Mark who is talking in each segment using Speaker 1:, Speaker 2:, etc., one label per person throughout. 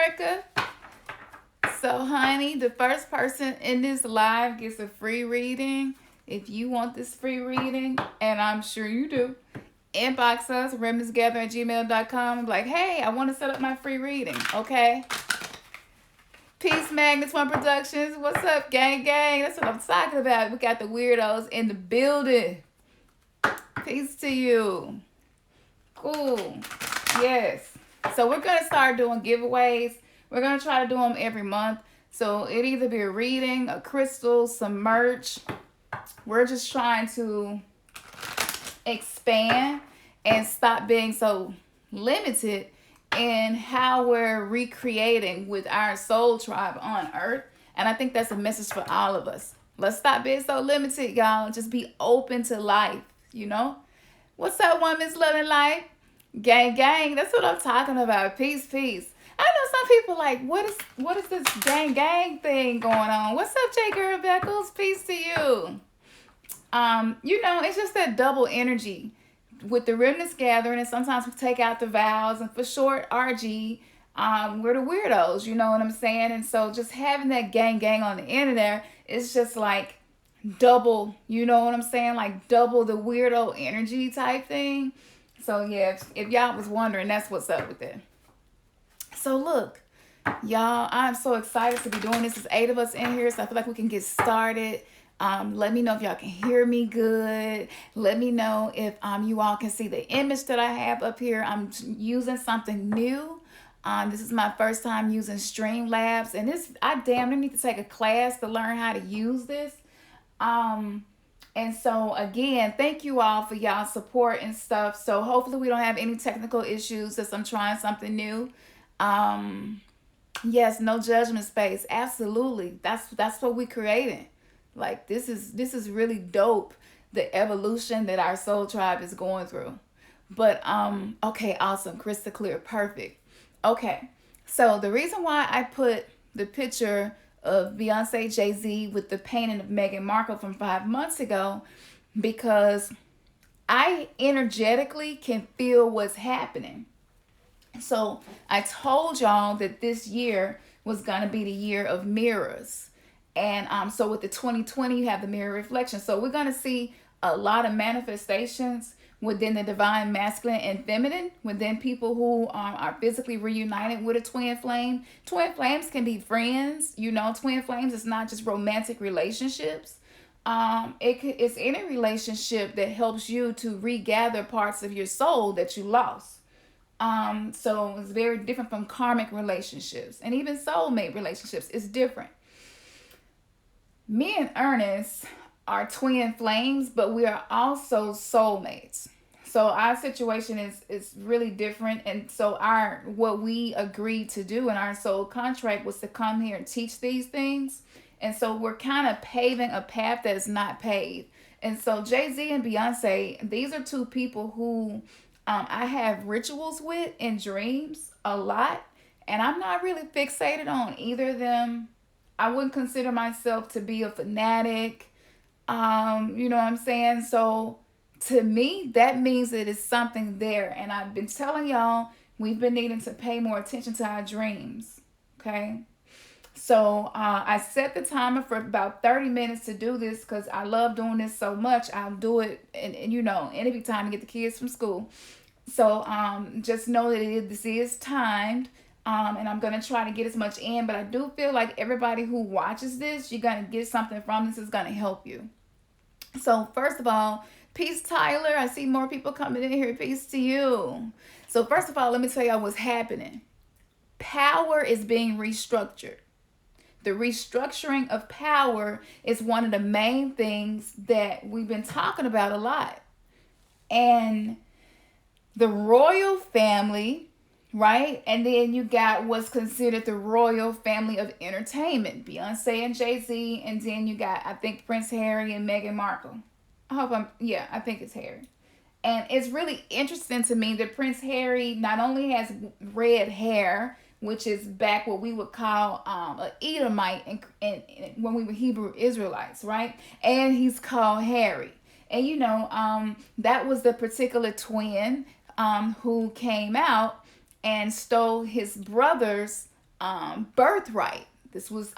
Speaker 1: America. So, honey, the first person in this live gets a free reading. If you want this free reading, and I'm sure you do, inbox us, remnantsgather@gmail.com, and be like, hey, I want to set up my free reading, okay? Peace Magnets One Productions. What's up, gang, gang? That's what I'm talking about. We got the weirdos in the building. Peace to you. Cool. Yes. So we're going to start doing giveaways. We're going to try to do them every month. So it either be a reading, a crystal, some merch. We're just trying to expand and stop being so limited in how we're recreating with our soul tribe on earth. And I think that's a message for all of us. Let's stop being so limited, y'all. Just be open to life, you know? What's up, women's loving life? Gang, gang. That's what I'm talking about. Peace, peace. I know some people like, what is this gang, gang thing going on? What's up, J. Girl Beckles? Peace to you. It's just that double energy with the remnants gathering, and sometimes we take out the vowels, and for short, RG, we're the weirdos, you know what I'm saying? And so just having that gang gang on the end of there is just like double, you know what I'm saying? Like double the weirdo energy type thing. So yeah, if y'all was wondering, that's what's up with that. So look, y'all, I'm so excited to be doing this. There's 8 of us in here, so I feel like we can get started. Let me know if y'all can hear me good. Let me know if you all can see the image that I have up here. I'm using something new. This is my first time using Streamlabs, and I damn near need to take a class to learn how to use this. And so again, thank you all for y'all support and stuff. So hopefully we don't have any technical issues as I'm trying something new. Yes, no judgment space. Absolutely. That's what we created. Like this is really dope, the evolution that our soul tribe is going through. But okay, awesome, crystal clear, perfect. Okay, so the reason why I put the picture of Beyonce, Jay-Z with the painting of Meghan Markle from 5 months ago, because I energetically can feel what's happening. So I told y'all that this year was gonna be the year of mirrors. And so with the 2020, you have the mirror reflection. So we're going to see a lot of manifestations within the divine masculine and feminine, within people who are physically reunited with a twin flame. Twin flames can be friends. You know, twin flames is not just romantic relationships. It's any relationship that helps you to regather parts of your soul that you lost. So it's very different from karmic relationships, and even soulmate relationships is different. Me and Ernest are twin flames, but we are also soulmates. So our situation is really different. And so what we agreed to do in our soul contract was to come here and teach these things. And so we're kind of paving a path that is not paved. And so Jay-Z and Beyonce, these are 2 people who I have rituals with in dreams a lot. And I'm not really fixated on either of them. I wouldn't consider myself to be a fanatic. You know what I'm saying? So to me, that means that it's something there. And I've been telling y'all, we've been needing to pay more attention to our dreams. Okay. So I set the timer for about 30 minutes to do this because I love doing this so much. I'll do it in any time to get the kids from school. So just know that this is timed. And I'm going to try to get as much in, but I do feel like everybody who watches this, you're going to get something from this. Is going to help you. So first of all, peace, Tyler. I see more people coming in here. Peace to you. So first of all, let me tell y'all what's happening. Power is being restructured. The restructuring of power is one of the main things that we've been talking about a lot. And the royal family, right? And then you got what's considered the royal family of entertainment, Beyonce and Jay-Z. And then you got, I think, Prince Harry and Meghan Markle. I think it's Harry. And it's really interesting to me that Prince Harry not only has red hair, which is back what we would call an Edomite and when we were Hebrew Israelites, right? And he's called Harry. And that was the particular twin who came out and stole his brother's birthright. This was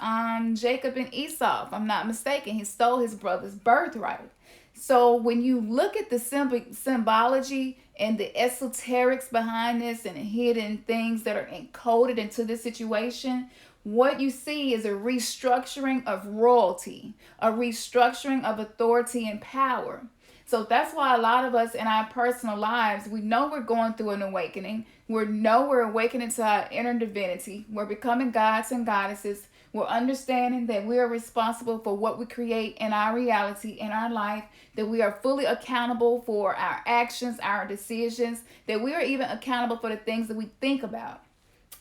Speaker 1: Jacob and Esau, if I'm not mistaken. He stole his brother's birthright. So when you look at the symbology and the esoterics behind this and the hidden things that are encoded into this situation, what you see is a restructuring of royalty, a restructuring of authority and power. So that's why a lot of us in our personal lives, we know we're going through an awakening. We're awakening to our inner divinity. We're becoming gods and goddesses. We're understanding that we are responsible for what we create in our reality, in our life, that we are fully accountable for our actions, our decisions, that we are even accountable for the things that we think about.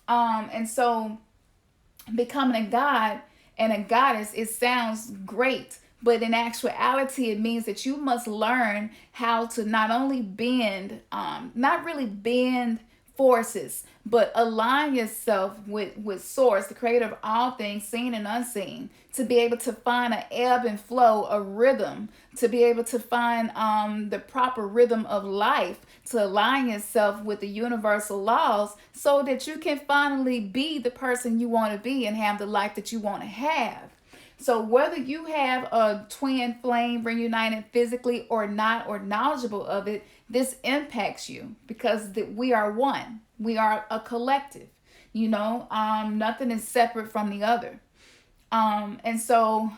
Speaker 1: And so becoming a god and a goddess, it sounds great, but in actuality it means that you must learn how to not only bend, not really bend forces, but align yourself with source, the creator of all things seen and unseen, to be able to find an ebb and flow, a rhythm, to be able to find the proper rhythm of life, to align yourself with the universal laws so that you can finally be the person you want to be and have the life that you want to have. So whether you have a twin flame reunited physically or not, or knowledgeable of it, this impacts you because we are one. We are a collective. Nothing is separate from the other. And so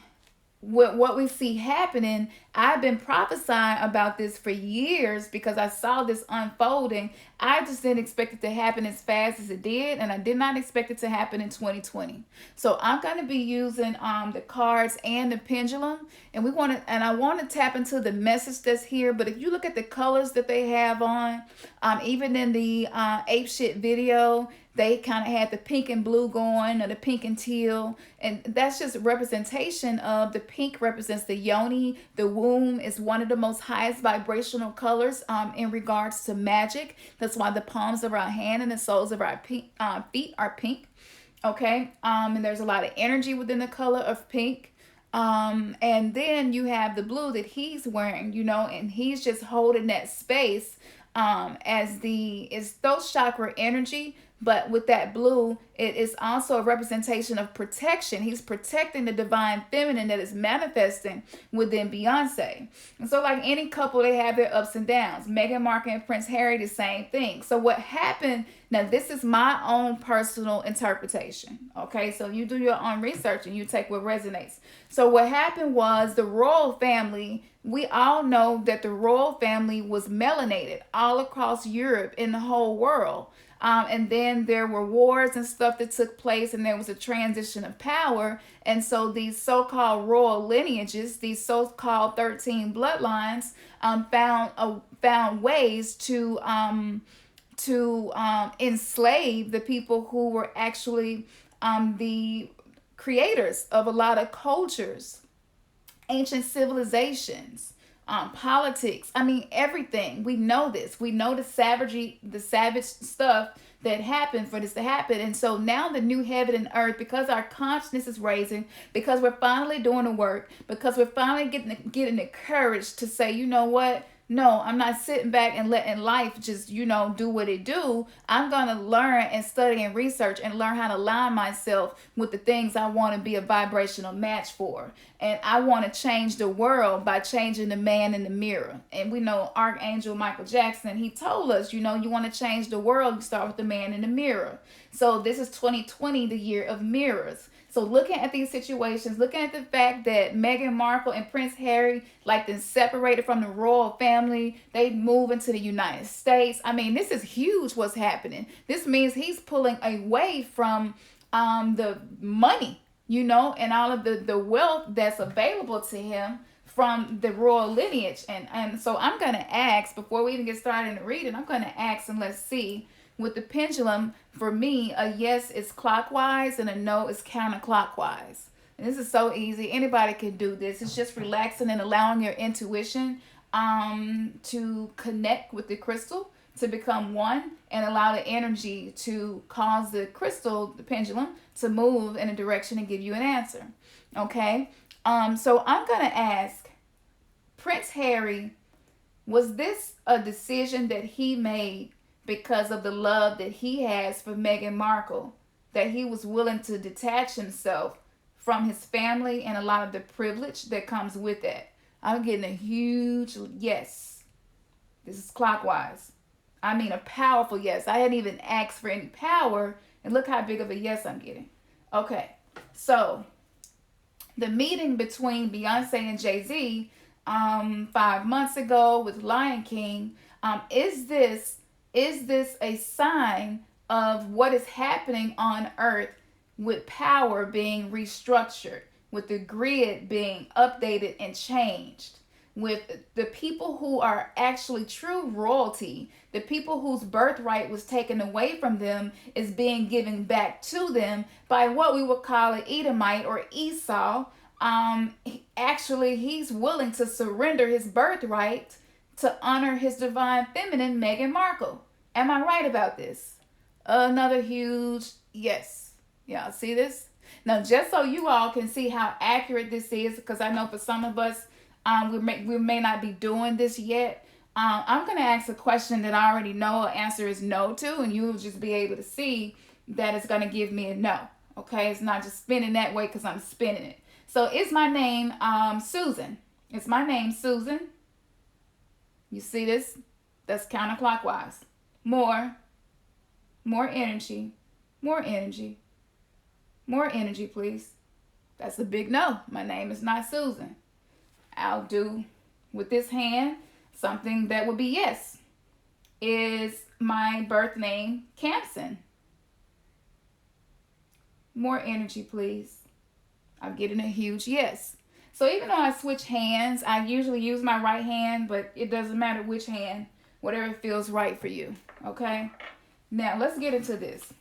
Speaker 1: what we see happening, I've been prophesying about this for years because I saw this unfolding. I just didn't expect it to happen as fast as it did, and I did not expect it to happen in 2020. So I'm going to be using the cards and the pendulum, and I want to tap into the message that's here. But if you look at the colors that they have on, even in the ape shit video, they kind of had the pink and blue going, or the pink and teal. And that's just a representation of the pink represents the yoni. The womb is one of the most highest vibrational colors in regards to magic. That's why the palms of our hand and the soles of our feet are pink. Okay. And there's a lot of energy within the color of pink. And then you have the blue that he's wearing, and he's just holding that space is throat chakra energy. But with that blue, it is also a representation of protection. He's protecting the divine feminine that is manifesting within Beyonce. And so like any couple, they have their ups and downs. Meghan Markle and Prince Harry, the same thing. So what happened, now this is my own personal interpretation. Okay, so you do your own research and you take what resonates. So what happened was the royal family, we all know that the royal family was melanated all across Europe and the whole world. And then there were wars and stuff that took place, and there was a transition of power. And so these so-called royal lineages, these so-called 13 bloodlines, found ways to enslave the people who were actually the creators of a lot of cultures, ancient civilizations. Politics, everything. We know this. We know the savage stuff that happened for this to happen. And so now the new heaven and earth, because our consciousness is raising, because we're finally doing the work, because we're finally getting the courage to say, you know what? No, I'm not sitting back and letting life just, do what it do. I'm going to learn and study and research and learn how to align myself with the things I want to be a vibrational match for. And I want to change the world by changing the man in the mirror. And we know Archangel Michael Jackson, he told us, you want to change the world, you start with the man in the mirror. So this is 2020, the year of mirrors. So looking at these situations, looking at the fact that Meghan Markle and Prince Harry, then separated from the royal family, they move into the United States. This is huge what's happening. This means he's pulling away from the money, and all of the wealth that's available to him from the royal lineage. And so I'm going to ask, before we even get started in the reading, I'm going to ask, and let's see. With the pendulum, for me, a yes is clockwise and a no is counterclockwise. And this is so easy. Anybody can do this. It's just relaxing and allowing your intuition to connect with the crystal, to become one, and allow the energy to cause the crystal, the pendulum, to move in a direction and give you an answer. Okay? So I'm going to ask, Prince Harry, was this a decision that he made because of the love that he has for Meghan Markle? that he was willing to detach himself from his family and a lot of the privilege that comes with that. I'm getting a huge yes. This is clockwise. I mean, a powerful yes. I hadn't even asked for any power, and look how big of a yes I'm getting. Okay, so the meeting between Beyonce and Jay-Z 5 months ago with Lion King, is this a sign of what is happening on Earth with power being restructured, with the grid being updated and changed, with the people who are actually true royalty, the people whose birthright was taken away from them is being given back to them by what we would call an Edomite or Esau. Actually, he's willing to surrender his birthright to honor his divine feminine, Meghan Markle. Am I right about this? Another huge yes. Y'all see this? Now, just so you all can see how accurate this is, because I know for some of us, we may not be doing this yet. I'm going to ask a question that I already know an answer is no to, and you'll just be able to see that it's going to give me a no. Okay? It's not just spinning that way because I'm spinning it. So, is my name Susan? It's my name, Susan. You see this? That's counterclockwise. More energy. More energy. More energy, please. That's a big no. My name is not Susan. I'll do with this hand something that would be yes. Is my birth name Campson? More energy, please. I'm getting a huge yes. So even though I switch hands, I usually use my right hand, but it doesn't matter which hand, whatever feels right for you. Okay? Now let's get into this.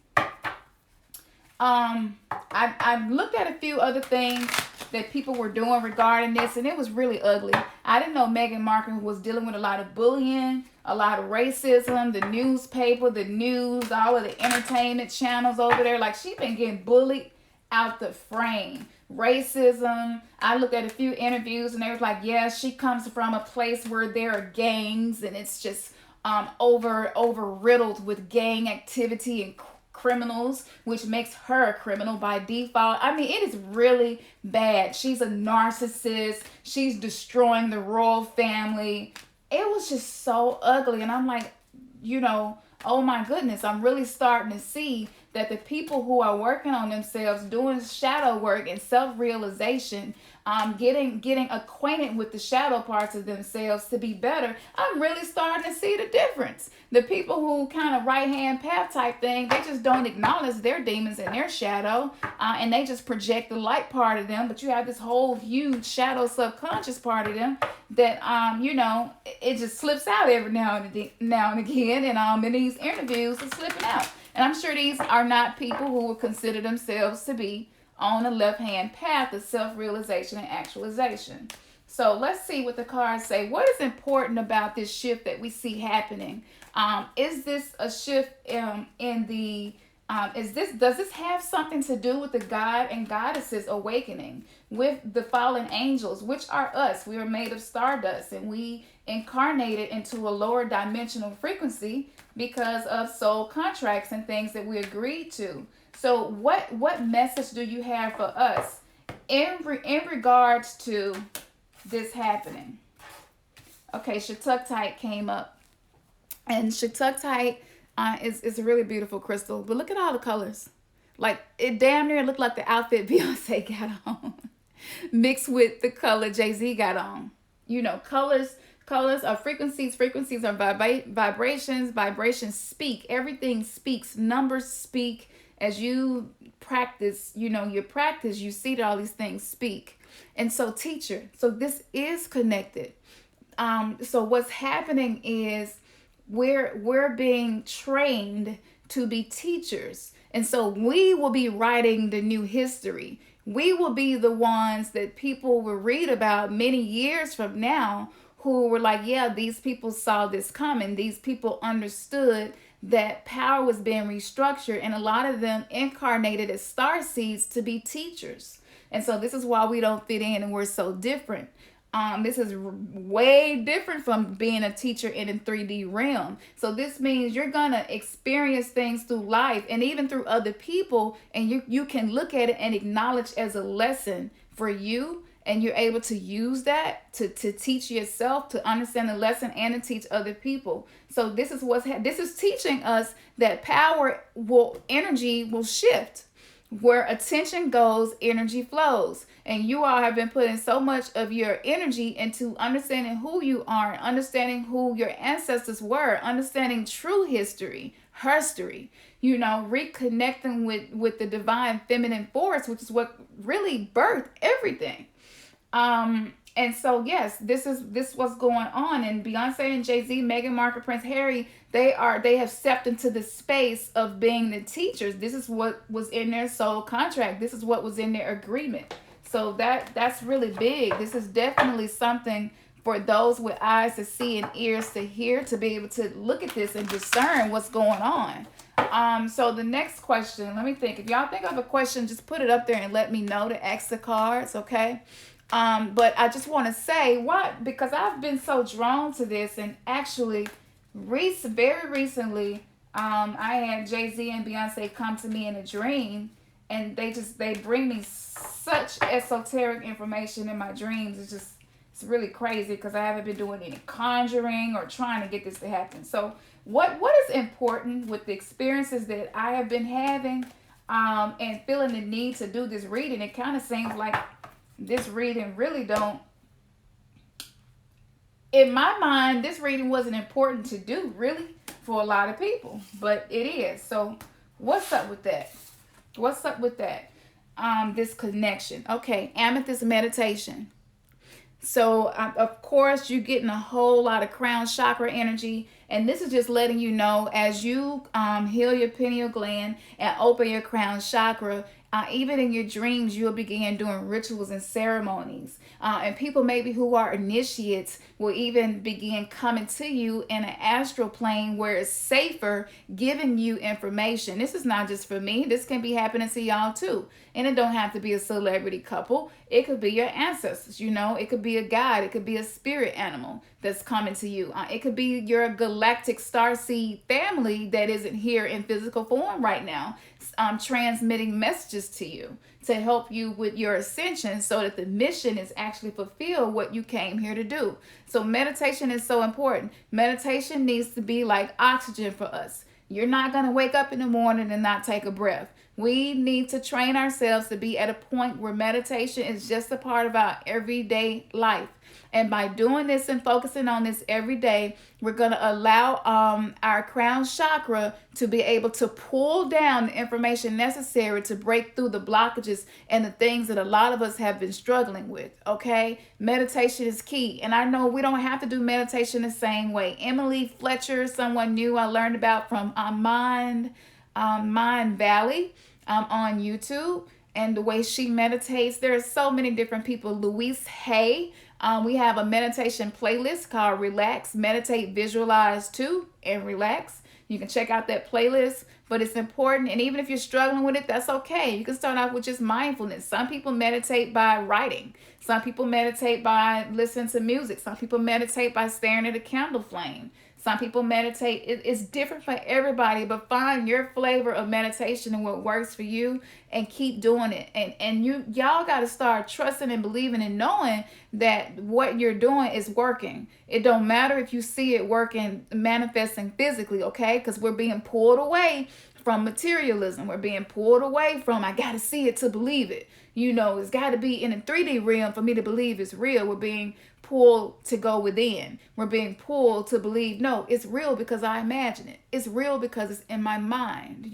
Speaker 1: I've looked at a few other things that people were doing regarding this, and it was really ugly. I didn't know Meghan Markle was dealing with a lot of bullying, a lot of racism, the newspaper, the news, all of the entertainment channels over there. Like, she's been getting bullied out the frame. Racism. I looked at a few interviews, and they was like, yeah, she comes from a place where there are gangs, and it's just over riddled with gang activity and criminals, which makes her a criminal by default. I mean, it is really bad. She's a narcissist. She's destroying the royal family. It was just so ugly. And I'm like, oh my goodness, I'm really starting to see that the people who are working on themselves, doing shadow work and self-realization, getting acquainted with the shadow parts of themselves to be better, I'm really starting to see the difference. The people who kind of right-hand path type thing, they just don't acknowledge their demons and their shadow, and they just project the light part of them, but you have this whole huge shadow subconscious part of them that, it just slips out every now and again, and in these interviews, it's slipping out. And I'm sure these are not people who would consider themselves to be on the left-hand path of self-realization and actualization. So let's see what the cards say. What is important about this shift that we see happening? Is this a shift does this have something to do with the God and Goddesses awakening, with the fallen angels, which are us? We are made of stardust, and we incarnated into a lower dimensional frequency because of soul contracts and things that we agreed to. So what message do you have for us in regards to this happening? Okay, Shatukite came up. And Shatukite is a really beautiful crystal. But look at all the colors. Like, it damn near looked like the outfit Beyonce got on. Mixed with the color Jay-Z got on. Colors are frequencies. Frequencies are vibrations. Vibrations speak. Everything speaks. Numbers speak. As you practice, you see that all these things speak. And so, teacher, so this is connected. So what's happening is we're being trained to be teachers. And so we will be writing the new history. We will be the ones that people will read about many years from now, who were like, yeah, these people saw this coming. These people understood that power was being restructured, and a lot of them incarnated as starseeds to be teachers. And so this is why we don't fit in and we're so different. This is way different from being a teacher in a 3D realm. So this means you're gonna experience things through life and even through other people, and you can look at it and acknowledge as a lesson for you, and you're able to use that to teach yourself, to understand the lesson, and to teach other people. So this is teaching us that energy will shift. Where attention goes, energy flows. And you all have been putting so much of your energy into understanding who you are, understanding who your ancestors were, understanding true history, reconnecting with the divine feminine force, which is what really birthed everything. And so yes, this what's going on. And Beyonce and Jay-Z, Meghan Markle, Prince Harry, they have stepped into the space of being the teachers. This is what was in their soul contract. This is what was in their agreement. So that's really big. This is definitely something for those with eyes to see and ears to hear, to be able to look at this and discern what's going on. So the next question, let me think. If y'all think of a question, just put it up there and let me know to ask the cards, okay? But I just want to say what, because I've been so drawn to this, and actually, very recently, I had Jay-Z and Beyonce come to me in a dream, and they bring me such esoteric information in my dreams. It's really crazy because I haven't been doing any conjuring or trying to get this to happen. So what is important with the experiences that I have been having, and feeling the need to do this reading, it kind of seems like this reading really don't, in my mind, this reading wasn't important to do really for a lot of people, but it is. So what's up with that? What's up with that? This connection. Okay, amethyst meditation. So, of course, you're getting a whole lot of crown chakra energy. And this is just letting you know, as you heal your pineal gland and open your crown chakra, even in your dreams, you'll begin doing rituals and ceremonies. And people maybe who are initiates will even begin coming to you in an astral plane where it's safer, giving you information. This is not just for me. This can be happening to y'all too. And it don't have to be a celebrity couple. It could be your ancestors, It could be a guide. It could be a spirit animal that's coming to you. It could be your galactic starseed family that isn't here in physical form right now, transmitting messages to you to help you with your ascension so that the mission is actually fulfill what you came here to do. So meditation is so important. Meditation needs to be like oxygen for us. You're not going to wake up in the morning and not take a breath. We need to train ourselves to be at a point where meditation is just a part of our everyday life. And by doing this and focusing on this every day, we're going to allow our crown chakra to be able to pull down the information necessary to break through the blockages and the things that a lot of us have been struggling with, okay? Meditation is key. And I know we don't have to do meditation the same way. Emily Fletcher, someone new I learned about from Mind Valley on YouTube, and the way she meditates. There are so many different people. Louise Hay, we have a meditation playlist called Relax, Meditate, Visualize To, and Relax. You can check out that playlist, but it's important. And even if you're struggling with it, that's okay. You can start off with just mindfulness. Some people meditate by writing. Some people meditate by listening to music. Some people meditate by staring at a candle flame. Some people meditate. It's different for everybody, but find your flavor of meditation and what works for you and keep doing it. And y'all got to start trusting and believing and knowing that what you're doing is working. It don't matter if you see it working, manifesting physically, okay? Because we're being pulled away from materialism. We're being pulled away from, I got to see it to believe it. It's got to be in a 3D realm for me to believe it's real. We're being pulled to go within. We're being pulled to believe, no, it's real because I imagine it. It's real because it's in my mind,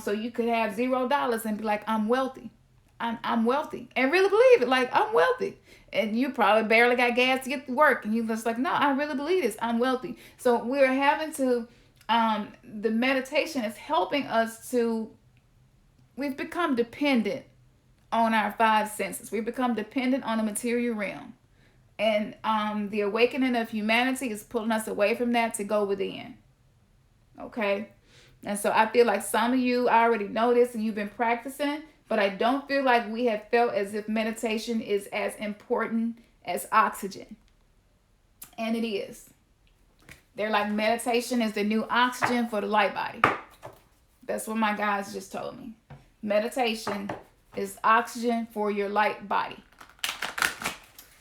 Speaker 1: So you could have $0 and be like, I'm wealthy. I'm wealthy. And really believe it, like, I'm wealthy. And you probably barely got gas to get to work. And you're just like, no, I really believe this. I'm wealthy. So we're having to, the meditation is helping us to, we've become dependent on our five senses. We've become dependent on the material realm. And the awakening of humanity is pulling us away from that to go within. Okay? And so I feel like some of you already know this and you've been practicing, but I don't feel like we have felt as if meditation is as important as oxygen. And it is. They're like, meditation is the new oxygen for the light body. That's what my guys just told me. Meditation is oxygen for your light body.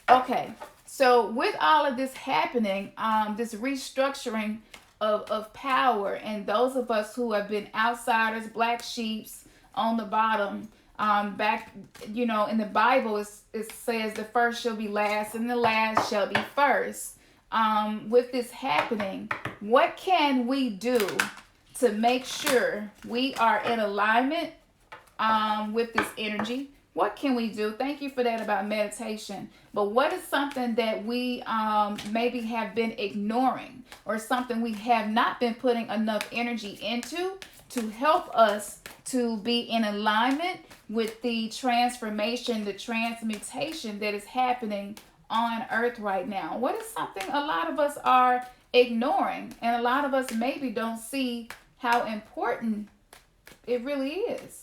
Speaker 1: Okay, so with all of this happening, this restructuring of power, and those of us who have been outsiders, black sheeps on the bottom, back, in the Bible, it says the first shall be last and the last shall be first. With this happening, what can we do to make sure we are in alignment with this energy? What can we do? Thank you for that about meditation. But what is something that we maybe have been ignoring, or something we have not been putting enough energy into to help us to be in alignment with the transformation, the transmutation that is happening on earth right now? What is something a lot of us are ignoring, and a lot of us maybe don't see how important it really is?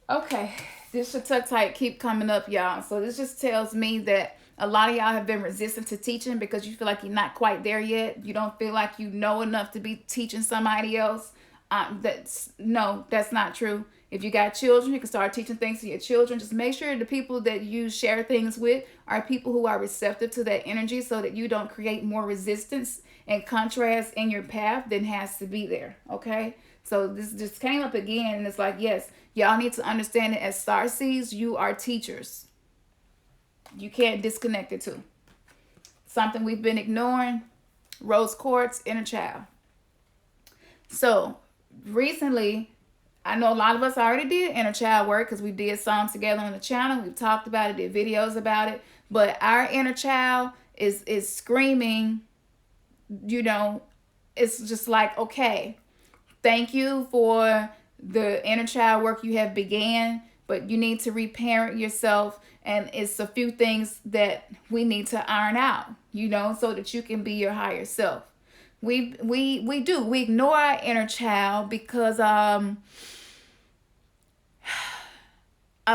Speaker 1: Okay, this should tuck tight keep coming up, y'all. So this just tells me that a lot of y'all have been resistant to teaching because you feel like you're not quite there yet. You don't feel like you know enough to be teaching somebody else. That's not true. If you got children, you can start teaching things to your children. Just make sure the people that you share things with are people who are receptive to that energy, so that you don't create more resistance and contrast in your path than has to be there. Okay? So this just came up again, and it's like, yes, y'all need to understand that as starseeds, you are teachers. You can't disconnect the two. Something we've been ignoring: rose quartz, inner child. So recently, I know a lot of us already did inner child work because we did songs together on the channel. We've talked about it, did videos about it. But our inner child is screaming, it's just like, okay, thank you for the inner child work you have began, but you need to reparent yourself, and it's a few things that we need to iron out, so that you can be your higher self. We ignore our inner child because a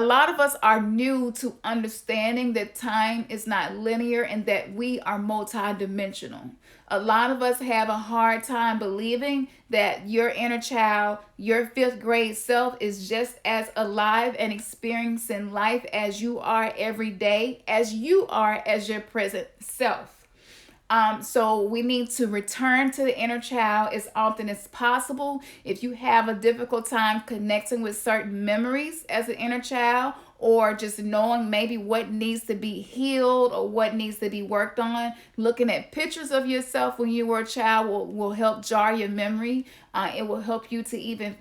Speaker 1: lot of us are new to understanding that time is not linear and that we are multidimensional. A lot of us have a hard time believing that your inner child, your 5th grade self, is just as alive and experiencing life as you are every day, as you are as your present self. So we need to return to the inner child as often as possible. If you have a difficult time connecting with certain memories as an inner child, or just knowing maybe what needs to be healed or what needs to be worked on, looking at pictures of yourself when you were a child will help jar your memory. It will help you to even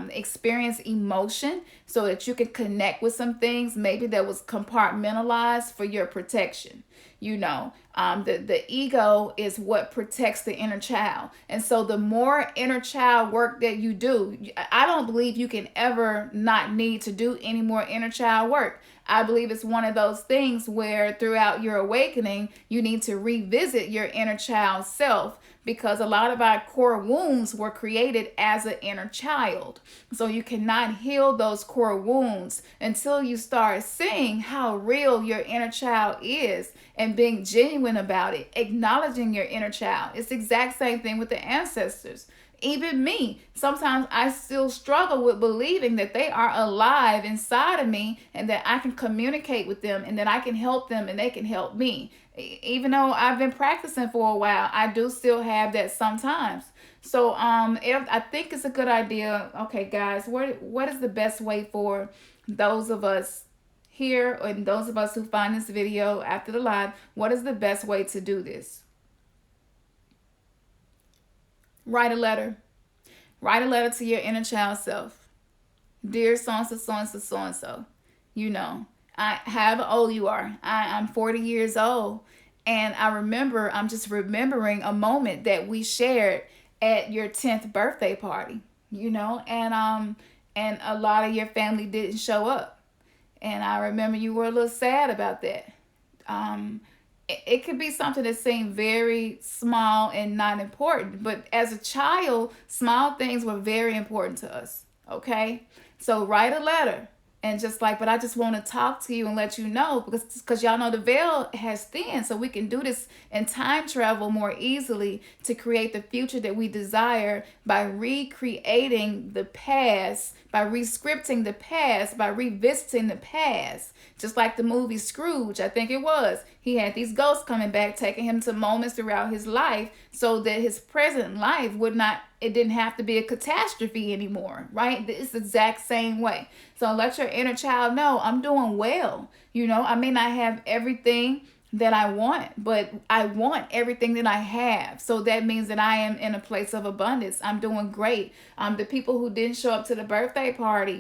Speaker 1: experience emotion, so that you can connect with some things maybe that was compartmentalized for your protection. The ego is what protects the inner child. And so the more inner child work that you do, I don't believe you can ever not need to do any more inner child work. I believe it's one of those things where throughout your awakening, you need to revisit your inner child self, because a lot of our core wounds were created as an inner child. So you cannot heal those core wounds until you start seeing how real your inner child is and being genuine about it, acknowledging your inner child. It's the exact same thing with the ancestors. Even me, sometimes I still struggle with believing that they are alive inside of me, and that I can communicate with them, and that I can help them and they can help me. Even though I've been practicing for a while, I do still have that sometimes. So I think it's a good idea. Okay, guys, what is the best way for those of us here, and those of us who find this video after the live, what is the best way to do this? Write a letter. Write a letter to your inner child self. Dear so-and-so, so-and-so, so-and-so. However old you are. I'm 40 years old. And I'm just remembering a moment that we shared at your 10th birthday party, and a lot of your family didn't show up. And I remember you were a little sad about that. it could be something that seemed very small and not important. But as a child, small things were very important to us. Okay? So write a letter and just like, but I just want to talk to you and let you know because y'all know the veil has thinned, so we can do this and time travel more easily to create the future that we desire by recreating the past, by rescripting the past, by revisiting the past. Just like the movie Scrooge, I think it was. He had these ghosts coming back, taking him to moments throughout his life so that his present life would not, it didn't have to be a catastrophe anymore, right? It's the exact same way. So let your inner child know, I'm doing well. I may not have everything that I want, but I want everything that I have. So that means that I am in a place of abundance. I'm doing great. The people who didn't show up to the birthday party,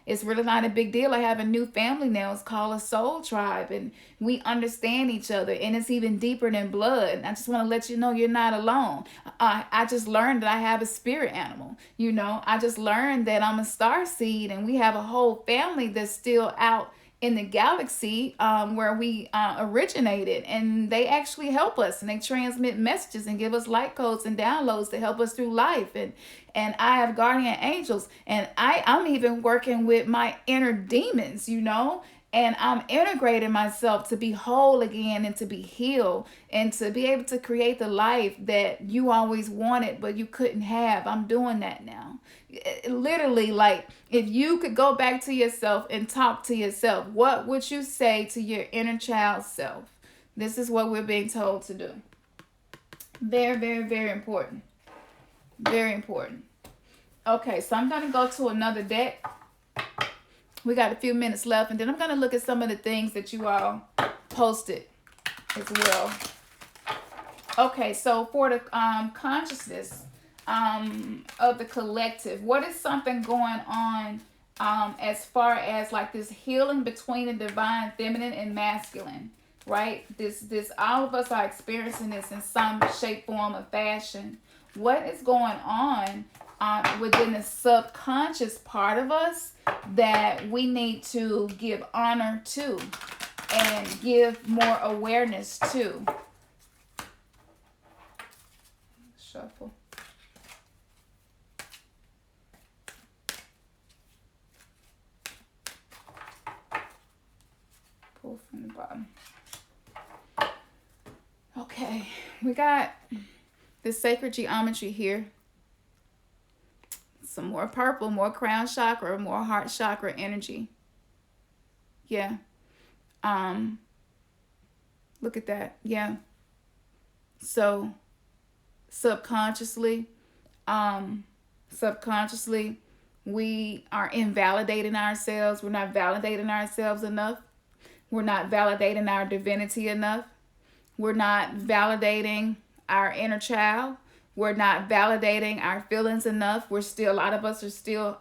Speaker 1: it's really not a big deal. I have a new family now. It's called a soul tribe, and we understand each other, and it's even deeper than blood. I just want to let you know you're not alone. I just learned that I have a spirit animal. I just learned that I'm a starseed, and we have a whole family that's still out in the galaxy where we originated, and they actually help us, and they transmit messages and give us light codes and downloads to help us through life. And I have guardian angels, and I'm even working with my inner demons, and I'm integrating myself to be whole again and to be healed and to be able to create the life that you always wanted but you couldn't have. I'm doing that now. Literally, like, if you could go back to yourself and talk to yourself, what would you say to your inner child self? This is what we're being told to do. Very, very, very important. Very important. Okay, so I'm going to go to another deck. We got a few minutes left, and then I'm going to look at some of the things that you all posted as well. Okay, so for the consciousness of the collective, what is something going on as far as like this healing between the divine feminine and masculine, right? This all of us are experiencing this in some shape, form, or fashion. What is going on within the subconscious part of us that we need to give honor to and give more awareness to? Shuffle. Pull from the bottom. Okay, we got the sacred geometry here. Some more purple, more crown chakra, more heart chakra energy. Yeah. Look at that. Yeah. So subconsciously, we are invalidating ourselves. We're not validating ourselves enough. We're not validating our divinity enough. We're not validating our inner child. We're not validating our feelings enough. A lot of us are still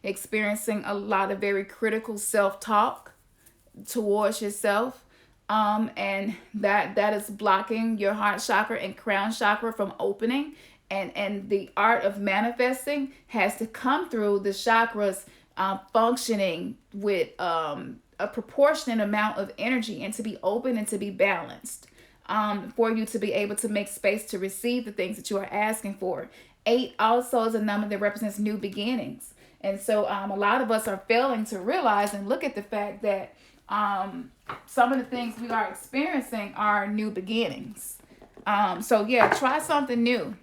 Speaker 1: experiencing a lot of very critical self-talk towards yourself. And that is blocking your heart chakra and crown chakra from opening. And the art of manifesting has to come through the chakras functioning with a proportionate amount of energy and to be open and to be balanced. For you to be able to make space to receive the things that you are asking for. 8 also is a number that represents new beginnings. And so a lot of us are failing to realize and look at the fact that some of the things we are experiencing are new beginnings. So yeah, try something new.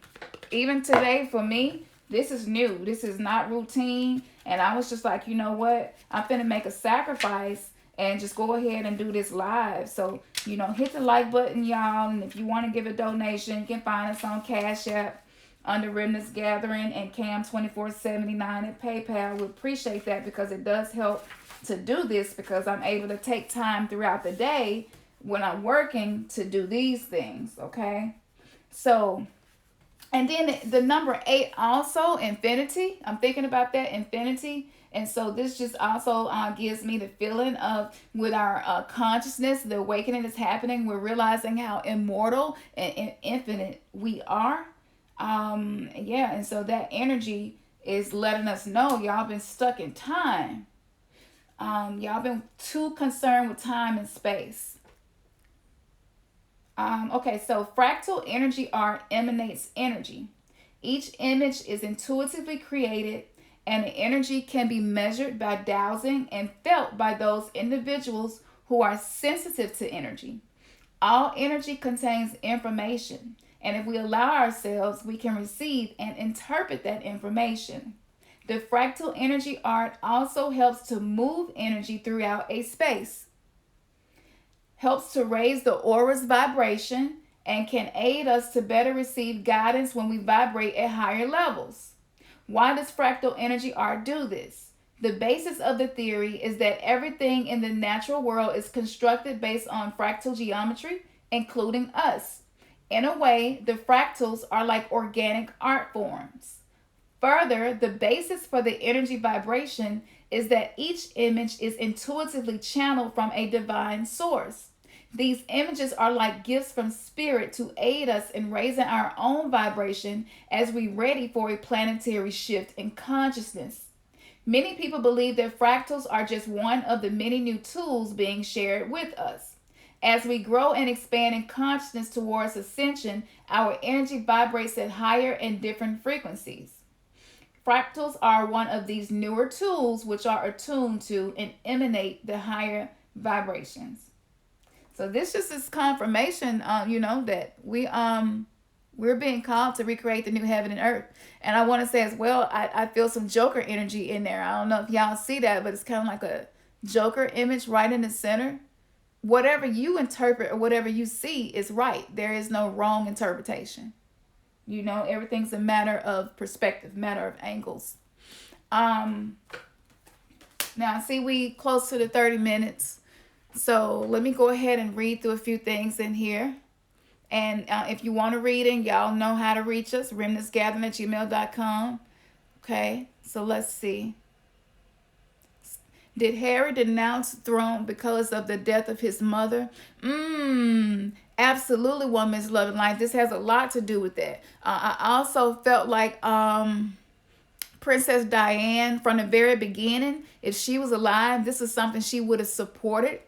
Speaker 1: Even today for me, this is new. This is not routine. And I was just like, you know what? I'm finna make a sacrifice and just go ahead and do this live. So, hit the like button, y'all. And if you want to give a donation, you can find us on Cash App under Remnants Gathering and Cam2479 at PayPal. We appreciate that because it does help to do this because I'm able to take time throughout the day when I'm working to do these things, okay? So, and then the number 8 also, infinity. I'm thinking about that, infinity. And so this just also gives me the feeling of with our consciousness, the awakening is happening. We're realizing how immortal and infinite we are. And so that energy is letting us know y'all been stuck in time. Y'all been too concerned with time and space. Okay, so fractal energy art emanates energy. Each image is intuitively created, and the energy can be measured by dowsing and felt by those individuals who are sensitive to energy. All energy contains information, and if we allow ourselves, we can receive and interpret that information. The fractal energy art also helps to move energy throughout a space, helps to raise the aura's vibration, and can aid us to better receive guidance when we vibrate at higher levels. Why does fractal energy art do this? The basis of the theory is that everything in the natural world is constructed based on fractal geometry, including us. In a way, the fractals are like organic art forms. Further, the basis for the energy vibration is that each image is intuitively channeled from a divine source. These images are like gifts from spirit to aid us in raising our own vibration as we ready for a planetary shift in consciousness. Many people believe that fractals are just one of the many new tools being shared with us. As we grow and expand in consciousness towards ascension, our energy vibrates at higher and different frequencies. Fractals are one of these newer tools which are attuned to and emanate the higher vibrations. So this just is confirmation, that we're being called to recreate the new heaven and earth. And I want to say as well, I feel some Joker energy in there. I don't know if y'all see that, but it's kind of like a Joker image right in the center. Whatever you interpret or whatever you see is right. There is no wrong interpretation. Everything's a matter of perspective, matter of angles. Um, Now, see, we close to the 30 minutes. So let me go ahead and read through a few things in here. And if you want to read it, y'all know how to reach us, remnantsgathering@gmail.com. Okay, so let's see. Did Harry denounce throne because of the death of his mother? Absolutely, one Miss Loving Life. This has a lot to do with that. I also felt like Princess Diane, from the very beginning, if she was alive, this is something she would have supported.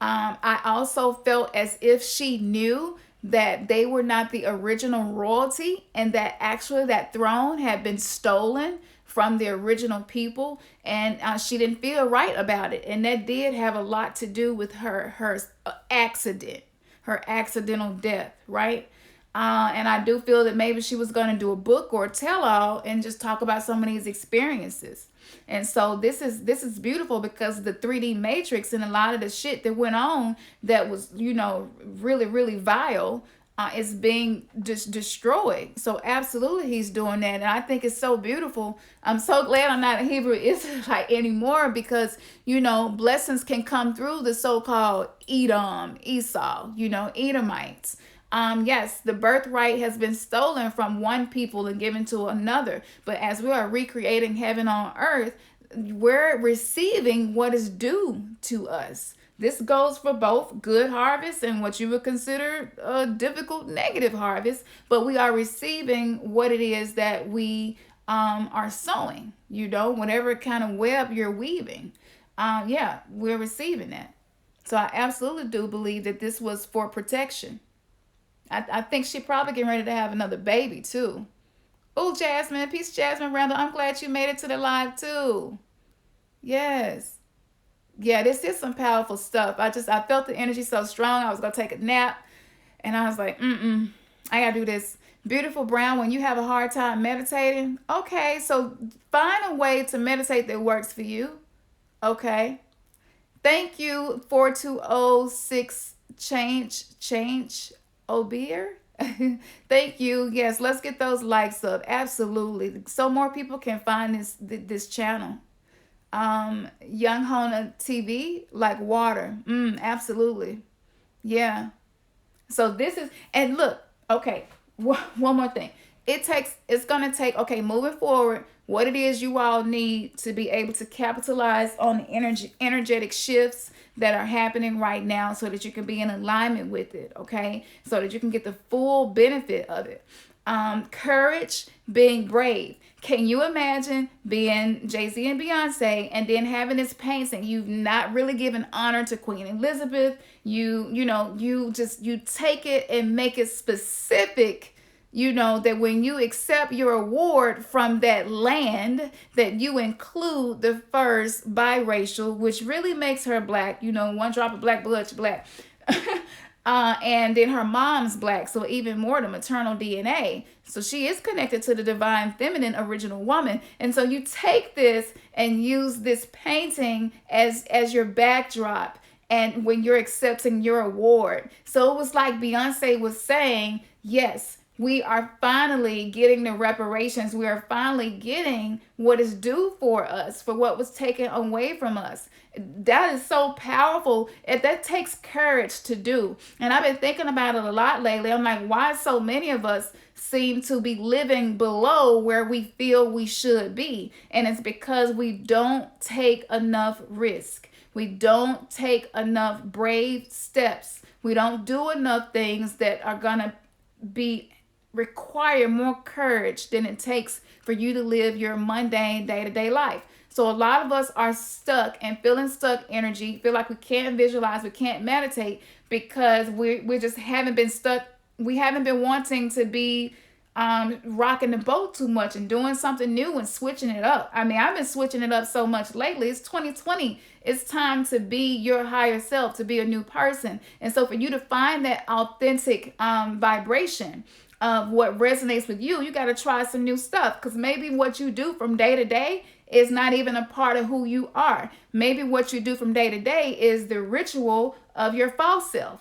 Speaker 1: I also felt as if she knew that they were not the original royalty and that actually that throne had been stolen from the original people, and she didn't feel right about it, and that did have a lot to do with her accident, her accidental death, right? And I do feel that maybe she was going to do a book or a tell-all and just talk about some of these experiences. And so this is beautiful because the 3D matrix and a lot of the shit that went on that was really really vile is being destroyed. So absolutely he's doing that, and I think it's so beautiful. I'm so glad I'm not a Hebrew Israelite anymore because blessings can come through the so-called Edom, Esau, Edomites. Yes, the birthright has been stolen from one people and given to another. But as we are recreating heaven on earth, we're receiving what is due to us. This goes for both good harvest and what you would consider a difficult negative harvest. But we are receiving what it is that we are sowing, whatever kind of web you're weaving. Yeah, we're receiving that. So I absolutely do believe that this was for protection. I think she probably getting ready to have another baby too. Oh, Jasmine, peace, Jasmine Randall. I'm glad you made it to the live too. Yes. Yeah, this is some powerful stuff. I felt the energy so strong. I was gonna take a nap, and I was like, I gotta do this. Beautiful Brown, when you have a hard time meditating, okay, so find a way to meditate that works for you. Okay. Thank you, 4206 change. Obeer. Thank you. Yes, let's get those likes up. Absolutely. So more people can find this channel. Young Hona TV, like water. Absolutely. Yeah. So this is, and look, okay, one more thing. It's going to take, okay, moving forward, what it is you all need to be able to capitalize on the energetic shifts that are happening right now so that you can be in alignment with it, okay? So that you can get the full benefit of it. Courage, being brave. Can you imagine being Jay-Z and Beyonce and then having this painting? You've not really given honor to Queen Elizabeth. You take it and make it specific, that when you accept your award from that land, that you include the first biracial, which really makes her black. One drop of black blood, she's black. And then her mom's black, so even more the maternal DNA. So she is connected to the divine feminine original woman. And so you take this and use this painting as your backdrop, and when you're accepting your award. So it was like Beyonce was saying, yes, we are finally getting the reparations. We are finally getting what is due for us, for what was taken away from us. That is so powerful. That takes courage to do. And I've been thinking about it a lot lately. I'm like, why so many of us seem to be living below where we feel we should be? And it's because we don't take enough risk. We don't take enough brave steps. We don't do enough things that are going to require more courage than it takes for you to live your mundane day-to-day life. So a lot of us are stuck and feeling stuck energy, feel like we can't visualize, we can't meditate because we just haven't been stuck. We haven't been wanting to be rocking the boat too much and doing something new and switching it up. I mean, I've been switching it up so much lately. It's 2020. It's time to be your higher self, to be a new person. And so for you to find that authentic vibration of what resonates with you, you got to try some new stuff, because maybe what you do from day to day is not even a part of who you are. Maybe what you do from day to day is the ritual of your false self.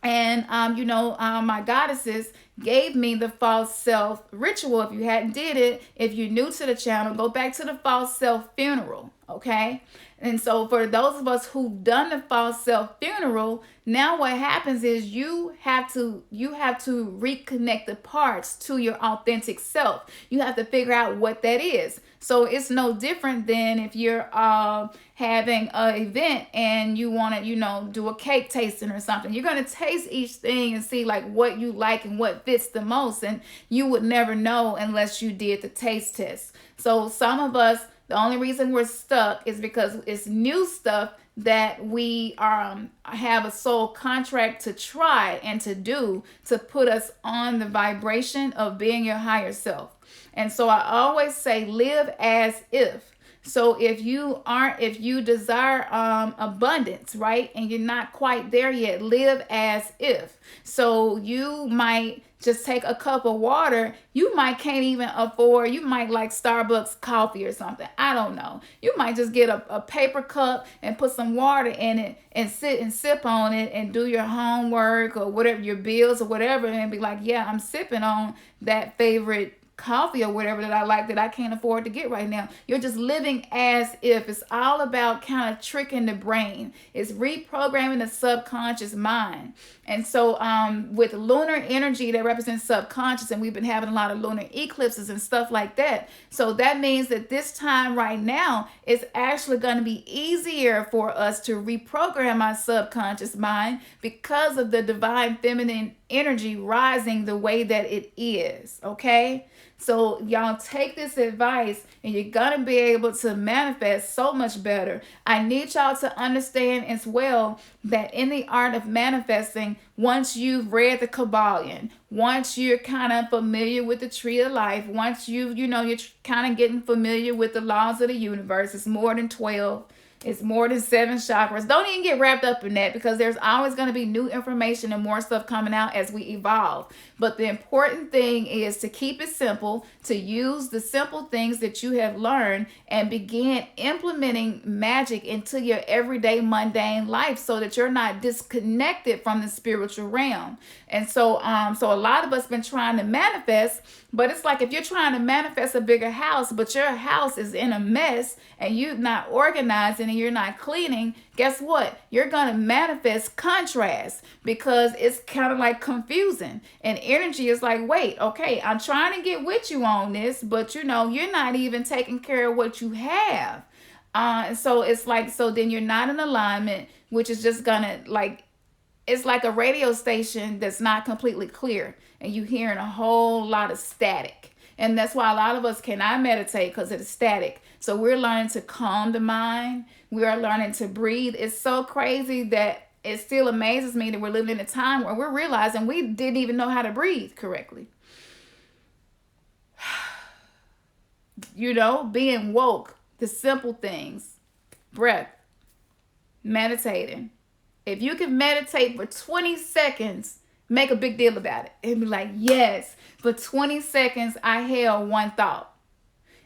Speaker 1: And my goddesses gave me the false self ritual. If you hadn't did it, if you're new to the channel, go back to the false self funeral, okay? And so for those of us who've done the false self funeral, now what happens is you have to reconnect the parts to your authentic self. You have to figure out what that is. So it's no different than if you're having an event and you want to, do a cake tasting or something. You're going to taste each thing and see like what you like and what fits the most. And you would never know unless you did the taste test. So some of us, the only reason we're stuck is because it's new stuff that we have a soul contract to try and to do to put us on the vibration of being your higher self. And so I always say live as if. So if you desire abundance, right, and you're not quite there yet, live as if. So you might just take a cup of water. You might can't even afford, you might like Starbucks coffee or something. I don't know. You might just get a paper cup and put some water in it and sit and sip on it and do your homework or whatever, your bills or whatever, and be like, yeah, I'm sipping on that favorite coffee or whatever that I like that I can't afford to get right now. You're just living as if. It's all about kind of tricking the brain. It's reprogramming the subconscious mind. And so with lunar energy that represents subconscious, and we've been having a lot of lunar eclipses and stuff like that. So that means that this time right now is actually going to be easier for us to reprogram our subconscious mind because of the divine feminine energy rising the way that it is. Okay? So y'all take this advice and you're going to be able to manifest so much better. I need y'all to understand as well that in the art of manifesting, once you've read the Kabbalion, once you're kind of familiar with the tree of life, once you're kind of getting familiar with the laws of the universe, it's more than 12. It's more than 7 chakras. Don't even get wrapped up in that, because there's always going to be new information and more stuff coming out as we evolve. But the important thing is to keep it simple, to use the simple things that you have learned and begin implementing magic into your everyday mundane life so that you're not disconnected from the spiritual realm. And so a lot of us been trying to manifest, but it's like if you're trying to manifest a bigger house, but your house is in a mess and you're not organizing and you're not cleaning, guess what? You're going to manifest contrast, because it's kind of like confusing. And energy is like, wait, okay, I'm trying to get with you on this, but you're not even taking care of what you have. So it's like, so then you're not in alignment, which is just going to like it's like a radio station that's not completely clear, and you hearing a whole lot of static. And that's why a lot of us cannot meditate, because it's static. So we're learning to calm the mind. We are learning to breathe. It's so crazy that it still amazes me that we're living in a time where we're realizing we didn't even know how to breathe correctly. Being woke, the simple things, breath, meditating. If you can meditate for 20 seconds, make a big deal about it. And be like, yes, for 20 seconds, I held one thought.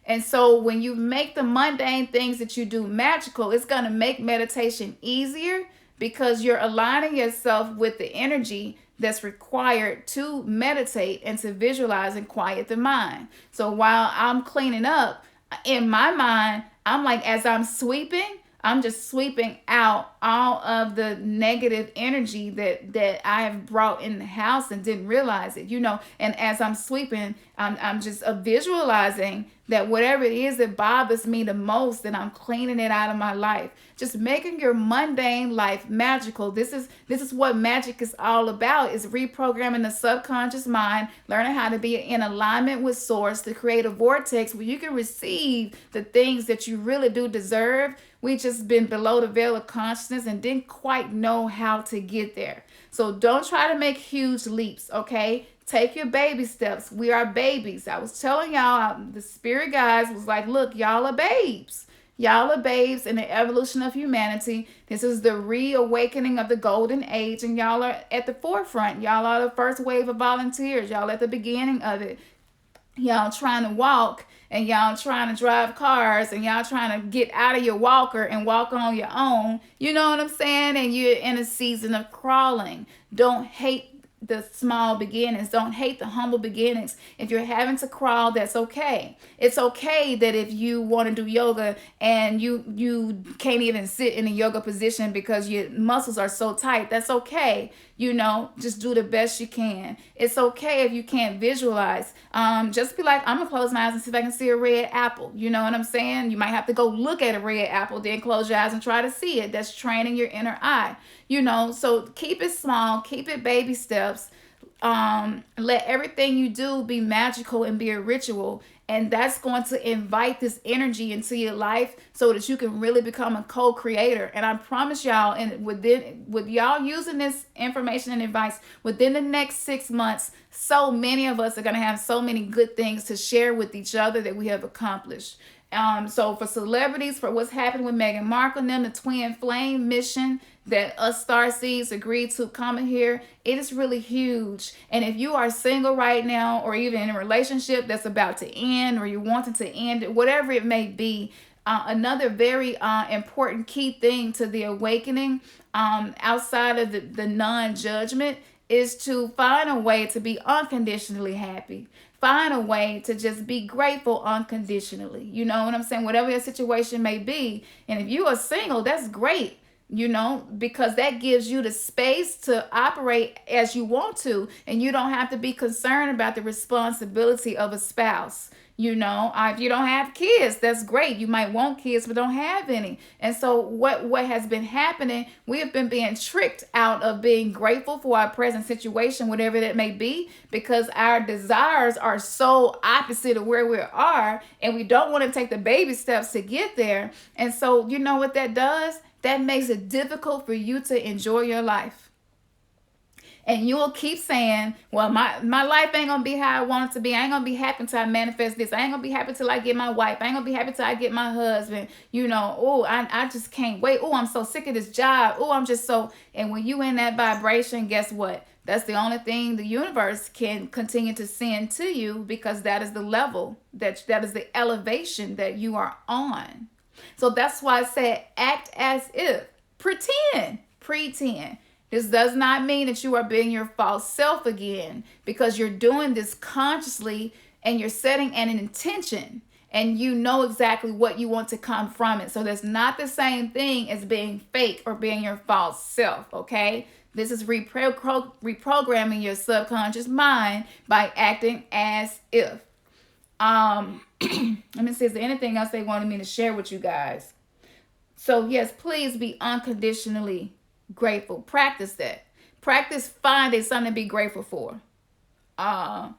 Speaker 1: And so when you make the mundane things that you do magical, it's going to make meditation easier, because you're aligning yourself with the energy that's required to meditate and to visualize and quiet the mind. So while I'm cleaning up, in my mind, I'm like, as I'm sweeping, I'm just sweeping out all of the negative energy that I have brought in the house and didn't realize it, And as I'm sweeping, I'm just visualizing that whatever it is that bothers me the most, that I'm cleaning it out of my life. Just making your mundane life magical. This is what magic is all about, is reprogramming the subconscious mind, learning how to be in alignment with source to create a vortex where you can receive the things that you really do deserve. We just been below the veil of consciousness and didn't quite know how to get there. So don't try to make huge leaps, okay? Take your baby steps. We are babies. I was telling y'all, the spirit guys was like, look, y'all are babes. Y'all are babes in the evolution of humanity. This is the reawakening of the golden age, and y'all are at the forefront. Y'all are the first wave of volunteers. Y'all at the beginning of it. Y'all trying to walk, and y'all trying to drive cars, and y'all trying to get out of your walker and walk on your own. You know what I'm saying? And you're in a season of crawling. Don't hate the small beginnings. Don't hate the humble beginnings. If you're having to crawl, that's okay. It's okay that if you want to do yoga and you can't even sit in a yoga position because your muscles are so tight, that's okay. Just do the best you can. It's okay if you can't visualize. Just be like, I'm gonna close my eyes and see if I can see a red apple. You know what I'm saying? You might have to go look at a red apple, then close your eyes and try to see it. That's training your inner eye. So keep it small, keep it baby steps. Let everything you do be magical and be a ritual. And that's going to invite this energy into your life so that you can really become a co-creator. And I promise y'all, and with y'all using this information and advice, within the next 6 months, so many of us are going to have so many good things to share with each other that we have accomplished. So for celebrities, for what's happening with Meghan Markle and them, the twin flame mission that us starseeds agreed to come in here, it is really huge. And if you are single right now, or even in a relationship that's about to end, or you're wanting to end it, whatever it may be, another very important key thing to the awakening, outside of the non-judgment, is to find a way to be unconditionally happy. Find a way to just be grateful unconditionally. You know what I'm saying? Whatever your situation may be. And if you are single, that's great, because that gives you the space to operate as you want to. And you don't have to be concerned about the responsibility of a spouse. If you don't have kids, that's great. You might want kids, but don't have any. And so what has been happening, we have been being tricked out of being grateful for our present situation, whatever that may be, because our desires are so opposite of where we are, and we don't want to take the baby steps to get there. And so you know what that does? That makes it difficult for you to enjoy your life. And you will keep saying, well, my life ain't going to be how I want it to be. I ain't going to be happy until I manifest this. I ain't going to be happy till I get my wife. I ain't going to be happy till I get my husband. I just can't wait. Oh, I'm so sick of this job. Oh, I'm just so... And when you in that vibration, guess what? That's the only thing the universe can continue to send to you, because that is the level, that is the elevation that you are on. So that's why I said act as if. Pretend. This does not mean that you are being your false self again, because you're doing this consciously and you're setting an intention and you know exactly what you want to come from it. So that's not the same thing as being fake or being your false self, okay? This is reprogramming your subconscious mind by acting as if. Let me see, is there anything else they wanted me to share with you guys? So yes, please be unconditionally grateful. Practice that. Practice finding something to be grateful for. Uh,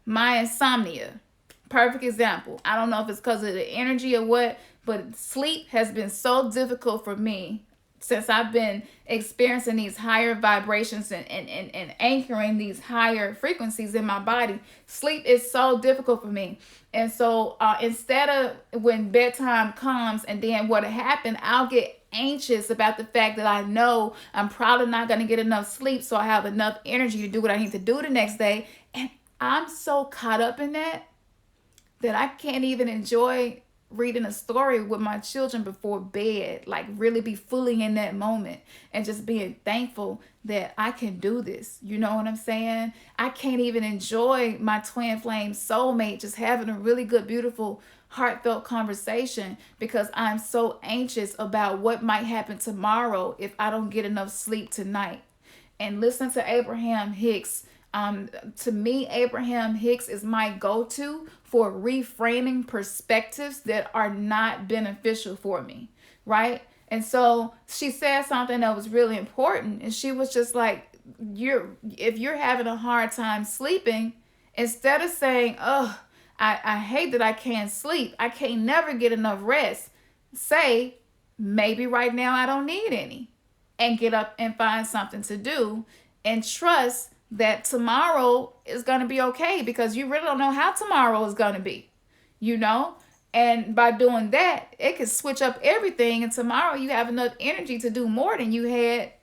Speaker 1: my insomnia. Perfect example. I don't know if it's because of the energy or what, but sleep has been so difficult for me since I've been experiencing these higher vibrations and anchoring these higher frequencies in my body. Sleep is so difficult for me. And so instead of when bedtime comes and then what happened, I'll get anxious about the fact that I know I'm probably not going to get enough sleep, so I have enough energy to do what I need to do the next day. And I'm so caught up in that I can't even enjoy reading a story with my children before bed, like really be fully in that moment and just being thankful that I can do this. You know what I'm saying? I can't even enjoy my twin flame soulmate just having a really good, beautiful, heartfelt conversation because I'm so anxious about what might happen tomorrow if I don't get enough sleep tonight. And listen to Abraham Hicks. To me, Abraham Hicks is my go-to for reframing perspectives that are not beneficial for me, right? And so she said something that was really important, and she was just like, if you're having a hard time sleeping, instead of saying, oh, I hate that I can't sleep, I can't never get enough rest, say, maybe right now I don't need any, and get up and find something to do and trust that tomorrow is going to be okay, because you really don't know how tomorrow is going to be, you know? And by doing that, it can switch up everything. And tomorrow you have enough energy to do more than you had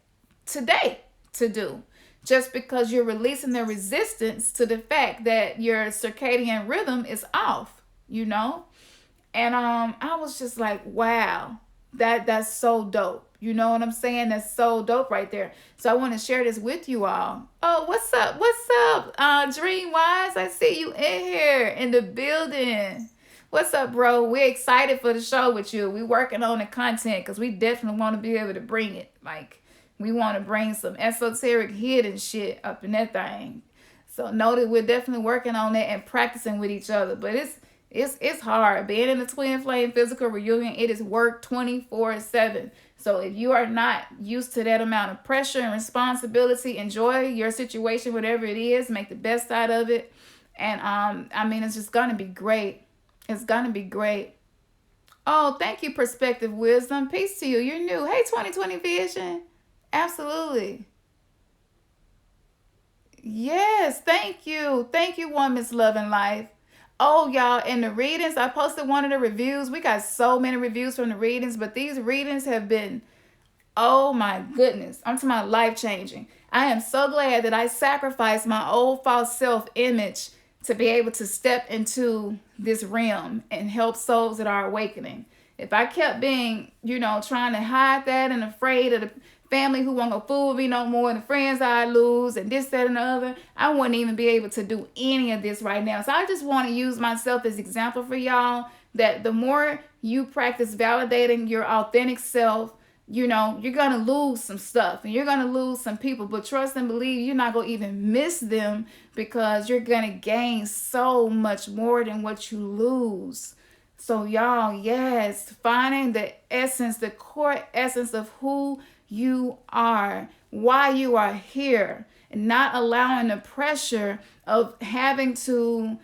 Speaker 1: today to do, just because you're releasing the resistance to the fact that your circadian rhythm is off, you know? And I was just like, wow, that's so dope. You know what I'm saying? That's so dope right there. So I want to share this with you all. Oh, what's up? What's up? Dream Wise, I see you in here in the building. What's up, bro? We're excited for the show with you. We're working on the content because we definitely want to be able to bring it. Like, we want to bring some esoteric hidden shit up in that thing. So know that we're definitely working on that and practicing with each other. But it's hard. Being in the twin flame physical reunion, it is work 24/7. So if you are not used to that amount of pressure and responsibility, enjoy your situation, whatever it is, make the best out of it. And I mean, it's just gonna be great. It's gonna be great. Oh, thank you, Perspective Wisdom. Peace to you. You're new. Hey, 2020 Vision. Absolutely. Yes, thank you. Thank you, Woman's Love and Life. Oh, y'all, in the readings, I posted one of the reviews. We got so many reviews from the readings, but these readings have been, oh my goodness, I'm talking about life-changing. I am so glad that I sacrificed my old false self-image to be able to step into this realm and help souls that are awakening. If I kept being, trying to hide that and afraid of the family who won't go fool with me no more, and the friends I lose, and this, that, and the other, I wouldn't even be able to do any of this right now. So I just want to use myself as example for y'all, that the more you practice validating your authentic self, you're going to lose some stuff and you're going to lose some people, but trust and believe you're not going to even miss them, because you're going to gain so much more than what you lose. So y'all, yes, finding the essence, the core essence of who you are, why you are here, and not allowing the pressure of having to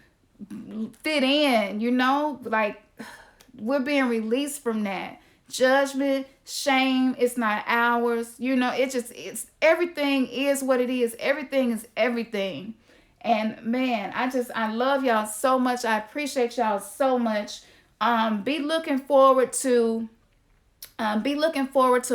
Speaker 1: fit in, like we're being released from that. Judgment, shame, it's not ours. It's everything is what it is. Everything is everything. And man, I love y'all so much. I appreciate y'all so much. Be looking forward to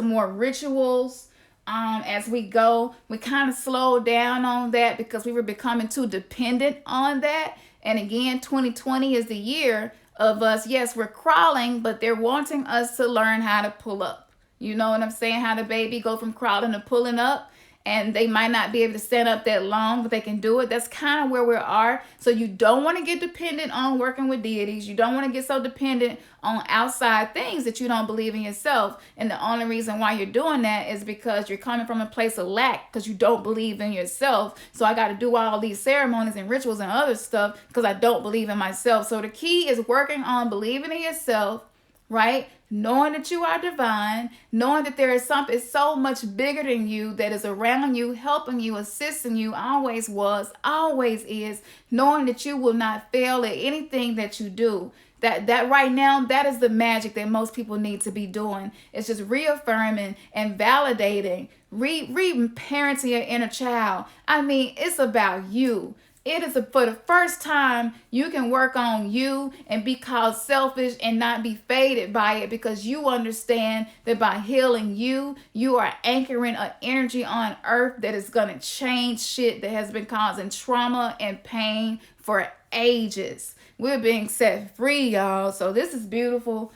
Speaker 1: more rituals as we go. We kind of slowed down on that because we were becoming too dependent on that. And again, 2020 is the year of us. Yes, we're crawling, but they're wanting us to learn how to pull up. You know what I'm saying? How the baby go from crawling to pulling up. And they might not be able to stand up that long, but they can do it. That's kind of where we are. So you don't want to get dependent on working with deities. You don't want to get so dependent on outside things that you don't believe in yourself. And the only reason why you're doing that is because you're coming from a place of lack, because you don't believe in yourself. So I got to do all these ceremonies and rituals and other stuff because I don't believe in myself. So the key is working on believing in yourself, right? knowing that you are divine, knowing that there is something so much bigger than you that is around you, helping you, assisting you, always was, always is, knowing that you will not fail at anything that you do. That right now, that is the magic that most people need to be doing. It's just reaffirming and validating, parenting your inner child. I mean, it's about you. It is for the first time you can work on you and be called selfish and not be faded by it, because you understand that by healing you, you are anchoring an energy on earth that is going to change shit that has been causing trauma and pain for ages. We're being set free, y'all. So this is beautiful.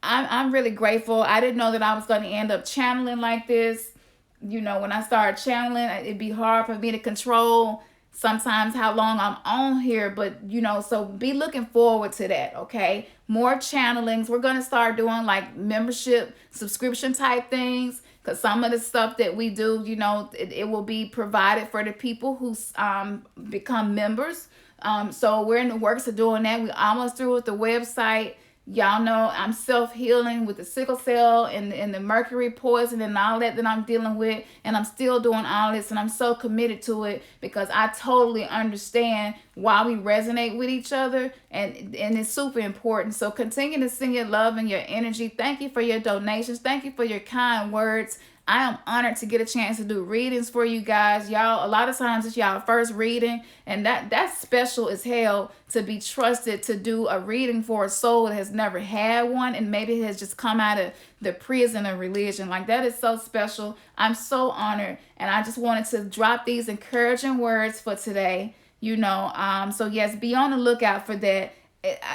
Speaker 1: I'm really grateful. I didn't know that I was going to end up channeling like this. You know, when I started channeling, it'd be hard for me to control sometimes how long I'm on here, but you know, so be looking forward to that. Okay, more channelings. We're gonna start doing like membership subscription type things, because some of the stuff that we do, you know, it will be provided for the people who become members. So we're in the works of doing that. We almost through with the website. Y'all know I'm self-healing with the sickle cell and the mercury poison and all that I'm dealing with. And I'm still doing all this. And I'm so committed to it because I totally understand why we resonate with each other. And it's super important. So continue to send your love and your energy. Thank you for your donations. Thank you for your kind words. I am honored to get a chance to do readings for you guys. Y'all, a lot of times it's y'all first reading, and that's special as hell to be trusted to do a reading for a soul that has never had one and maybe has just come out of the prison of religion. Like, that is so special. I'm so honored, and I just wanted to drop these encouraging words for today. You know, so yes, be on the lookout for that.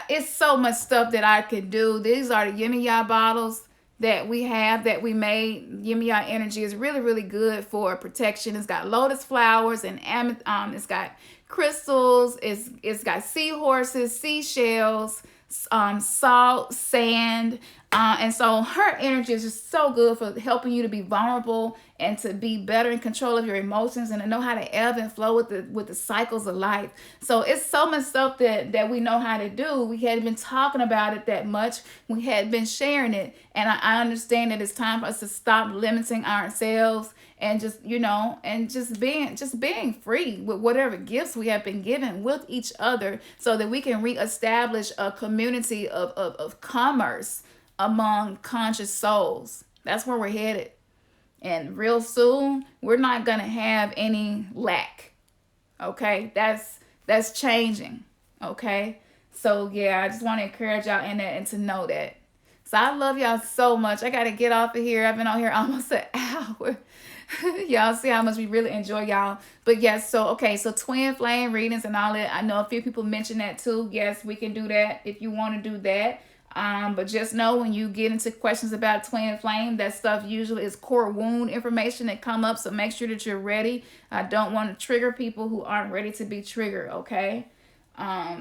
Speaker 1: It's so much stuff that I could do. These are the Yummy Ya bottles that we have, that we made. Yummy Ya energy is really, really good for protection. It's got lotus flowers and it's got crystals. It's got seahorses, seashells, salt, sand. And so her energy is just so good for helping you to be vulnerable and to be better in control of your emotions and to know how to ebb and flow with the cycles of life. So it's so much stuff that we know how to do. We hadn't been talking about it that much. We had been sharing it. And I understand that it's time for us to stop limiting ourselves and just, you know, and just being free with whatever gifts we have been given with each other, so that we can reestablish a community of commerce among conscious souls. That's where we're headed. And real soon, we're not going to have any lack. Okay? That's changing. Okay? So, yeah, I just want to encourage y'all in that and to know that. So, I love y'all so much. I got to get off of here. I've been on here almost an hour. Y'all see how much we really enjoy y'all. But yes, so okay, so twin flame readings and all that. I know a few people mentioned that too. Yes, we can do that if you want to do that. But just know, when you get into questions about twin flame, that stuff usually is core wound information that come up. So make sure that you're ready. I don't want to trigger people who aren't ready to be triggered. Okay.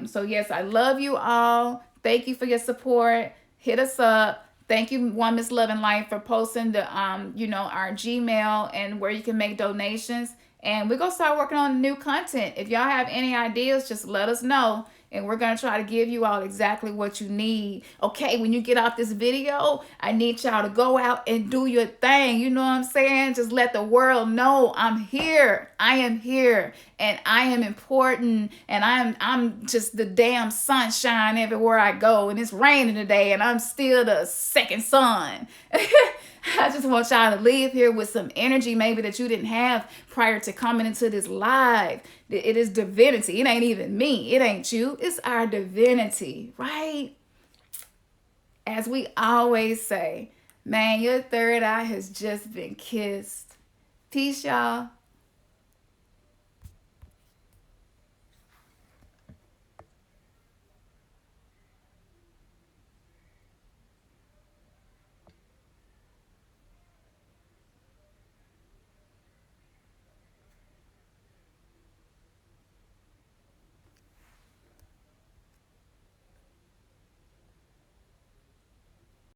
Speaker 1: So yes, I love you all. Thank you for your support. Hit us up. Thank you, One Miss Love and Life, for posting the you know, our Gmail and where you can make donations. And we're gonna start working on new content. If y'all have any ideas, just let us know. And we're going to try to give you all exactly what you need. Okay, when you get off this video, I need y'all to go out and do your thing. You know what I'm saying? Just let the world know I'm here. I am here. And I am important. And I'm just the damn sunshine everywhere I go. And it's raining today. And I'm still the second sun. I just want y'all to leave here with some energy maybe that you didn't have prior to coming into this live. It is divinity. It ain't even me. It ain't you. It's our divinity, right? As we always say, man, your third eye has just been kissed. Peace, y'all.